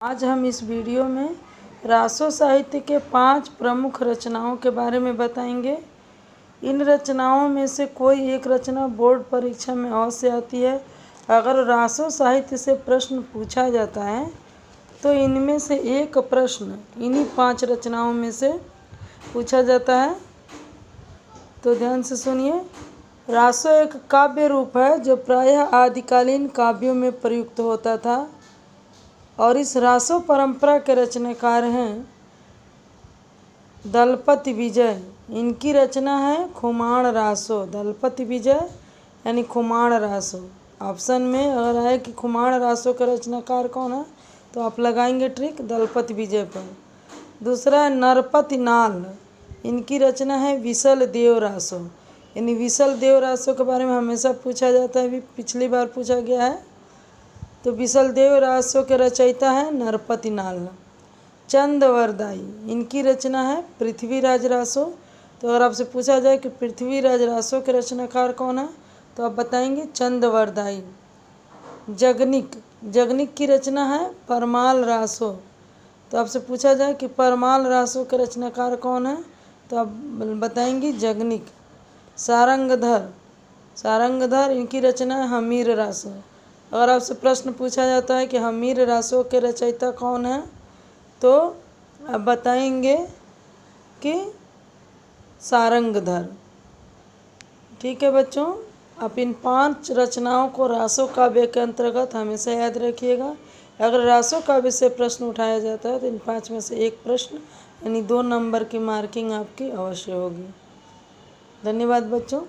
आज हम इस वीडियो में रासो साहित्य के 5 प्रमुख रचनाओं के बारे में बताएंगे। इन रचनाओं में से कोई एक रचना बोर्ड परीक्षा में अवश्य आती है। अगर रासो साहित्य से प्रश्न पूछा जाता है तो इनमें से एक प्रश्न इन्हीं 5 रचनाओं में से पूछा जाता है। तो ध्यान से सुनिए। रासो एक काव्य रूप है जो प्रायः आदिकालीन काव्यों में प्रयुक्त होता था और इस रासो परंपरा के रचनाकार हैं दलपति विजय। इनकी रचना है खुमाण रासो। दलपति विजय यानी खुमाण रासो। ऑप्शन में अगर आए कि खुमाण रासो का रचनाकार कौन है तो आप लगाएंगे ट्रिक दलपति विजय पर। दूसरा है नरपति नाल। इनकी रचना है विसल देव रासो। यानी विसल देव रासो के बारे में हमेशा पूछा जाता है, भी पिछली बार पूछा गया है। तो विसल देव रासो के रचयिता है नरपति नाल। चंदवरदाई। इनकी रचना है पृथ्वीराज रासो। तो अगर आपसे पूछा जाए कि पृथ्वीराज रासो के रचनाकार कौन है तो आप बताएंगे चंदवरदाई। जगनिक। जगनिक की रचना है परमाल रासो। तो आपसे पूछा जाए कि परमाल रासो के रचनाकार कौन है तो आप बताएंगे जगनिक। सारंगधर। सारंगधर इनकी रचना है हमीर रासो। अगर आपसे प्रश्न पूछा जाता है कि हमीर रासो के रचयिता कौन है तो आप बताएंगे कि सारंगधर। ठीक है बच्चों, आप इन 5 रचनाओं को रासो काव्य के अंतर्गत हमेशा याद रखिएगा। अगर रासो काव्य से प्रश्न उठाया जाता है तो इन 5 में से एक प्रश्न यानी 2 नंबर की मार्किंग आपकी अवश्य होगी। धन्यवाद बच्चों।